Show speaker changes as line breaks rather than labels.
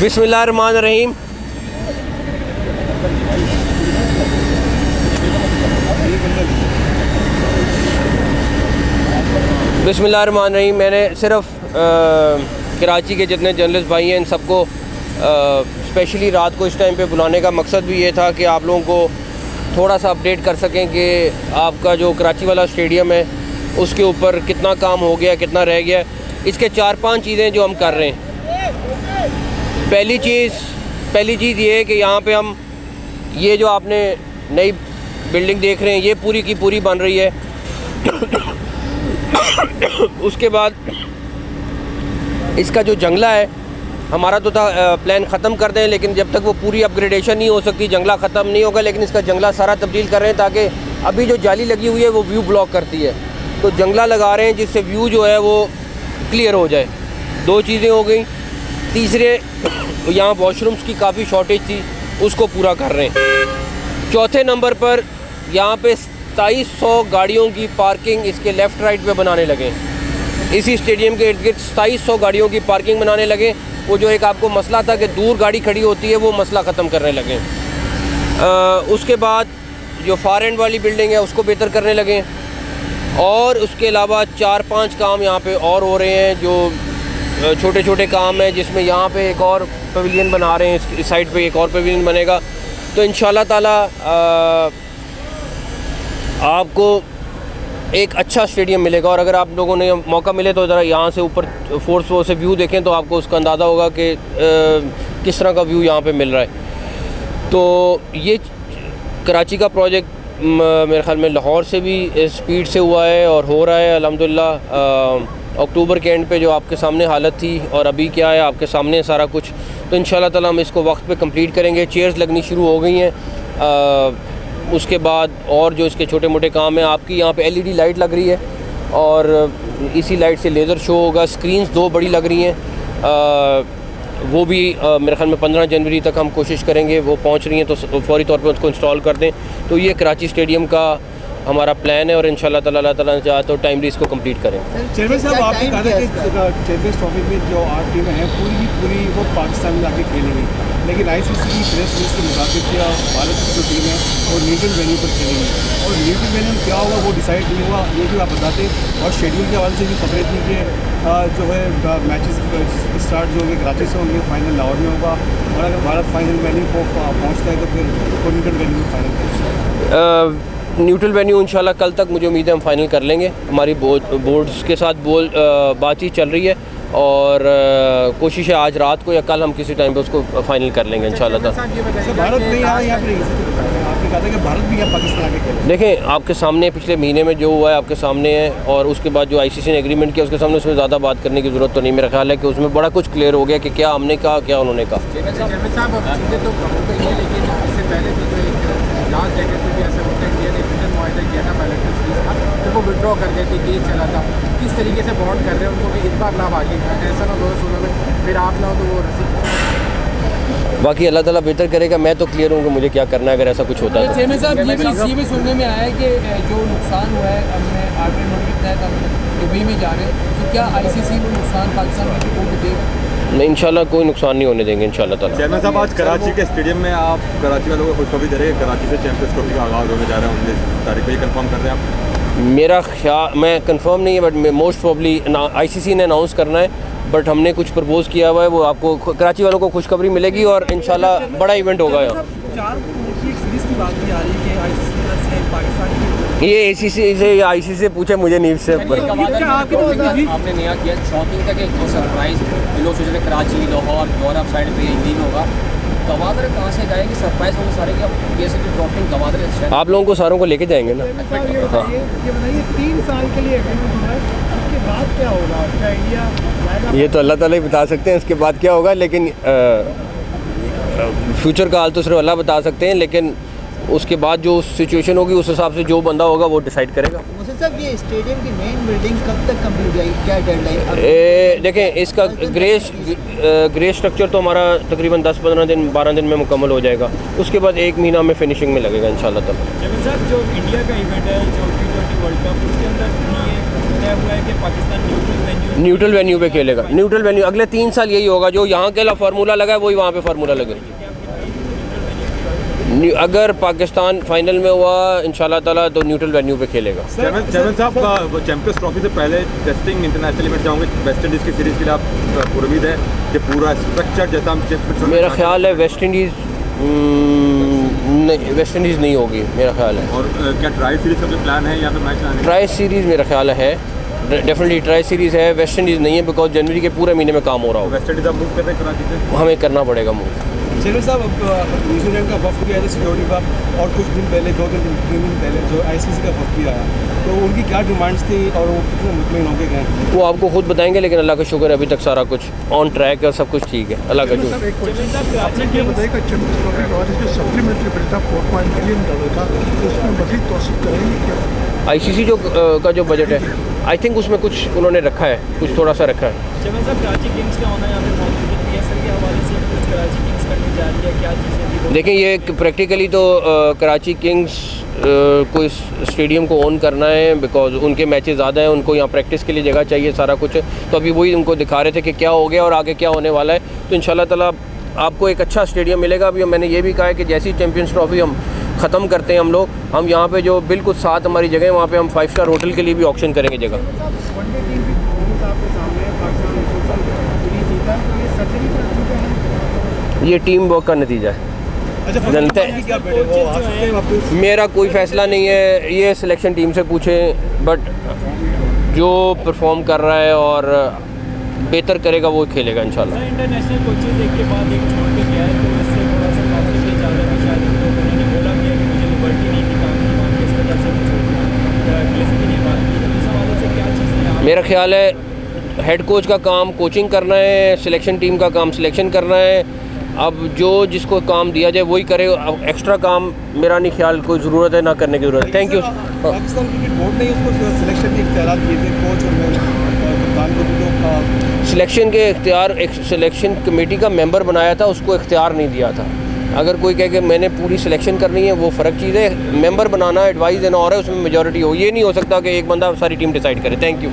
बिस्मिल्लाहिर्रहमानिर्रहीम। बिस्मिल्लाहिर्रहमानिर्रहीम। मैंने सिर्फ कराची के जितने जर्नलिस्ट भाई हैं इन सबको स्पेशली रात को इस टाइम पे बुलाने का मकसद भी ये था कि आप लोगों को थोड़ा सा अपडेट कर सकें कि आपका जो कराची वाला स्टेडियम है उसके ऊपर कितना काम हो गया, कितना रह गया। इसके 4-5 चीज़ें जो हम कर रहे हैं। पहली चीज़ ये है कि यहाँ पे हम ये जो आपने नई बिल्डिंग देख रहे हैं ये पूरी की पूरी बन रही है। उसके बाद इसका जो जंगला है हमारा तो था प्लान ख़त्म कर दें, लेकिन जब तक वो पूरी अपग्रेडेशन नहीं हो सकती जंगला ख़त्म नहीं होगा। लेकिन इसका जंगला सारा तब्दील कर रहे हैं ताकि अभी जो जाली लगी हुई है वो व्यू ब्लॉक करती है, तो जंगला लगा रहे हैं जिससे व्यू जो है वो क्लियर हो जाए। 2 चीज़ें हो गई। तीसरे यहाँ वॉशरूम्स की काफ़ी शॉर्टेज थी, उसको पूरा कर रहे हैं। चौथे नंबर पर यहाँ पे 2700 गाड़ियों की पार्किंग इसके लेफ़्ट राइट पे बनाने लगे। इसी स्टेडियम के इर्द गिर्द 2700 गाड़ियों की पार्किंग बनाने लगे। वो जो एक आपको मसला था कि दूर गाड़ी खड़ी होती है वो मसला ख़त्म करने लगे। उसके बाद जो फार एंड वाली बिल्डिंग है उसको बेहतर करने लगे, और उसके अलावा 4-5 काम यहाँ पे और हो रहे हैं जो छोटे छोटे काम हैं, जिसमें यहाँ पे एक और पवेलियन बना रहे हैं, इस साइड पे एक और पवेलियन बनेगा। तो इंशाल्लाह ताला आपको एक अच्छा स्टेडियम मिलेगा। और अगर आप लोगों ने मौका मिले तो ज़रा यहाँ से ऊपर 4th फ्लोर से व्यू देखें तो आपको उसका अंदाज़ा होगा कि किस तरह का व्यू यहाँ पे मिल रहा है। तो ये कराची का प्रोजेक्ट मेरे ख़्याल में लाहौर से भी स्पीड से हुआ है और हो रहा है अल्हम्दुलिल्लाह। अक्टूबर के एंड पे जो आपके सामने हालत थी और अभी क्या है आपके सामने सारा कुछ। तो इंशाल्लाह ताला हम इसको वक्त पे कंप्लीट करेंगे। चेयर्स लगनी शुरू हो गई हैं। उसके बाद और जो इसके छोटे मोटे काम हैं, आपकी यहाँ पे LED लाइट लग रही है और इसी लाइट से लेज़र शो होगा। स्क्रीन्स 2 बड़ी लग रही हैं, वो भी मेरे ख्याल में 15 जनवरी तक हम कोशिश करेंगे। वो पहुँच रही हैं तो फौरी तौर पे उसको इंस्टॉल कर दें। तो ये कराची स्टेडियम का हमारा प्लान है और इंशाल्लाह ताला अल्लाह ताला चाहे तो टाइमली इसको कंप्लीट करें।
चेयरमैन साहब, आपने कहा था कि चैंपियंस ट्रॉफी में जो 8 टीमें हैं पूरी की पूरी वो पाकिस्तान में आके खेलेंगी, लेकिन ICC की प्रेस रिलीज के मुताबिक क्या भारत की जो टीम है वो न्यूट्रल वेन्यू पर खेलेंगी, और न्यूट्रल वेन्यू क्या होगा वो डिसाइड नहीं हुआ, ये भी आप बताते। और शेड्यूल के हवाले से भी खबरें थी कि जो है मैचेस स्टार्ट जो होंगे कराची से होंगे, फाइनल लाहौर में होगा, और अगर भारत फाइनल वेन्यू को पहुँचता है तो फिर वो न्यूट्रल वेन्यू में फाइनल पहुँचेगा।
न्यूट्रल वेन्यू इंशाल्लाह कल तक मुझे उम्मीद है हम फाइनल कर लेंगे। हमारी बोर्ड्स के साथ बातचीत चल रही है और कोशिश है आज रात को या कल हम किसी टाइम पे उसको फाइनल कर लेंगे इंशाल्लाह।
भारत भी यहाँ आपने कहा था कि भारत भी यहाँ पाकिस्तान आगे खेले।
देखें आपके सामने पिछले महीने में जो हुआ है आपके सामने है, और उसके बाद जो ICC ने एग्रीमेंट किया उसके सामने उसमें ज़्यादा बात करने की ज़रूरत तो नहीं। मेरा ख्याल है कि उसमें बड़ा कुछ क्लियर हो गया कि क्या हमने कहा क्या उन्होंने कहा।
वो विड्रॉ कर गए थे, केस चला था, किस तरीके से बॉन्ड कर रहे हैं उनको कि इस बार ना भागे, ऐसा ना 2016 में फिर आप ना हो तो वो रसीद।
बाकी अल्लाह ताला बेहतर करेगा। मैं तो क्लियर हूँ कि मुझे क्या करना है अगर ऐसा कुछ होता है।
चेयरमैन साहब ये भी सुनने में आया है कि जो नुकसान हुआ है हमने आर्मी नोट के तहत हम दुबई में जा रहे हैं, तो क्या ICC को नुकसान पाकिस्तान की रिपोर्ट देगा?
नहीं, इंशाल्लाह कोई नुकसान नहीं होने देंगे इंशाल्लाह ताला।
चेयरमैन साहब, आज कराची के स्टेडियम में आप कराची वालों को खुशखबरी दे रहे हैं, कराची से चैंपियंस ट्रॉफी का आगाज़ होने जा रहा है 19 तारीख को, ये कंफर्म कर रहे हैं आप?
मेरा ख्याल मैं कंफर्म नहीं है बट मोस्ट प्रॉब्ली ICC ने अनाउंस करना है, बट हमने कुछ प्रपोज किया हुआ है, वो आपको कराची वालों को खुशखबरी मिलेगी और इंशाल्लाह बड़ा इवेंट होगा यहाँ। ये ACC से या ICC से पूछे, मुझे न्यूज़ से
आपने नया किया शॉकिंग तक एक सरप्राइज लोग सोच रहे कराची लाहौर यूरोप साइड पे यही होगा। गवादर कहाँ से जाएगी सरप्राइज होंगे सारे क्या ये सब ड्रॉपिंग गवादर
आप लोगों को सारों को लेके जाएंगे ना।
हाँ, ये बताइए 3 साल के लिए एग्रीमेंट हुआ है, उसके बाद क्या होगा आपका आइडिया?
ये तो अल्लाह ताला ही बता सकते हैं इसके बाद क्या होगा, लेकिन फ्यूचर का हाल तो सिर्फ अल्लाह बता सकते हैं। लेकिन उसके बाद जो सिचुएशन होगी उस हिसाब से जो बंदा होगा वो डिसाइड करेगा।
सर ये स्टेडियम की मेन बिल्डिंग कब तक कंप्लीट हो जाएगी, क्या डेडलाइन?
देखें इसका ग्रे स्ट्रक्चर तो हमारा तकरीबन 10-15 दिन 12 दिन में मुकम्मल हो जाएगा। उसके बाद 1 महीना में फिनिशिंग में लगेगा इंशाल्लाह ताला।
सर जो इंडिया का इवेंट है जो T20 वर्ल्ड कप उसके अंदर तय हुआ है कि पाकिस्तान
न्यूट्रल वेन्यू पे खेलेगा। न्यूट्रल वेन्यू अगले 3 साल यही होगा, जो यहाँ के लिए फार्मूला लगा है वही वहाँ पे फार्मूला लगे। अगर पाकिस्तान फाइनल में हुआ इंशाल्लाह ताला तो न्यूट्रल वेन्यू पे खेलेगा।
चेयरमैन साहब का चैंपियंस ट्रॉफी से पहले टेस्टिंग इंटरनेशनल इवेंट जाओगे, वेस्ट इंडीज़ की सीरीज़ के लिए आप उम्मीद है कि पूरा स्ट्रक्चर जैसा हम
मेरा ख्याल है वेस्ट इंडीज़ नहीं होगी मेरा ख्याल है।
और क्या ट्राई सीरीज़ का कोई प्लान है या फिर मैच लाने?
ट्राई सीरीज़ मेरा ख्याल है डेफिनेटली ट्राई सीरीज़ है, वेस्ट इंडीज़ नहीं है बिकॉज जनवरी के पूरे महीने में काम हो रहा होगा।
वेस्ट इंडीज़ आप मूव कर रहे हैं कराची से?
हमें करना पड़ेगा मूव।
चलो साहब, अब न्यूजीलैंड का वक्त भी आया था सिक्योरिटी का, और कुछ दिन पहले 2-3 दिन पहले जो आईसीसी का वक्त भी आया, तो उनकी क्या डिमांड्स थी और वो कितने मुतमईन होके गए? वो
आपको खुद बताएंगे, लेकिन अल्लाह का शुक्र है अभी तक सारा कुछ ऑन ट्रैक है, सब कुछ ठीक है, अल्लाह का शुक्र।
आपने क्या बताया कि चैंपियंस ट्रॉफी के बाद इसमें सप्लीमेंट्री बिल था $4 मिलियन का, तो उसमें मज़ीद तौसीफ करेंगे क्या?
आईसीसी का जो बजट है आई थिंक उसमें कुछ उन्होंने रखा है, कुछ थोड़ा सा रखा है।
चेयरमैन साहब, कराची किंग्स का होना यहाँ पे मौजूद है, पीएसएल के हवाले से कुछ कराची किंग्स करने जा रही है, क्या चीज़ें?
देखें, ये प्रैक्टिकली तो कराची किंग्स को इस स्टेडियम को ओन करना है बिकॉज उनके मैचेस ज़्यादा हैं, उनको यहाँ प्रैक्टिस के लिए जगह चाहिए, सारा कुछ। तो अभी वही उनको दिखा रहे थे कि क्या हो गया और आगे क्या होने वाला है। तो इंशाल्लाह ताला आपको एक अच्छा स्टेडियम मिलेगा। अभी मैंने ये भी कहा है कि जैसी चैम्पियंस ट्रॉफी हम ख़त्म करते हैं हम यहाँ पे जो बिल्कुल साथ हमारी जगह है वहाँ पे हम 5 स्टार होटल के लिए भी ऑक्शन करेंगे जगह। ये टीम वर्क का नतीजा है। जनता मेरा कोई फ़ैसला नहीं है, ये सिलेक्शन टीम से पूछें, बट जो परफॉर्म कर रहा है और बेहतर करेगा वो खेलेगा इंशाल्लाह।
इंटरनेशनल कोचेज एक के बाद एक छोड़ के गया है, तो इससे थोड़ा सा काफ़ी ये जा रहा है, शायद उन्होंने बोला भी है कि मुझे लिबर्टी नहीं थी, काम नहीं मान के इस वजह से की नहीं बात की। तो इस हवाले से क्या चीज़ है?
मेरा ख्याल है हेड कोच का काम कोचिंग करना है, सिलेक्शन टीम का काम सिलेक्शन करना है। अब जो जिसको काम दिया जाए वही करे, अब एक्स्ट्रा काम मेरा नहीं ख्याल कोई ज़रूरत है ना करने की ज़रूरत है। Thank you.
Pakistan cricket board ने उसको सिलेक्शन के इख्तियार दिए थे, कोच और कप्तान को भी जो
सिलेक्शन के इख्तियार एक सिलेक्शन कमेटी का मेंबर बनाया था, उसको इख्तियार नहीं दिया था। अगर कोई कहे कि मैंने पूरी सिलेक्शन करनी है वो फ़र्क चीज़ है, मेंबर बनाना एडवाइस देना और है, उसमें मेजॉरिटी हो। ये नहीं हो सकता कि एक बंदा सारी टीम डिसाइड करे। Thank you.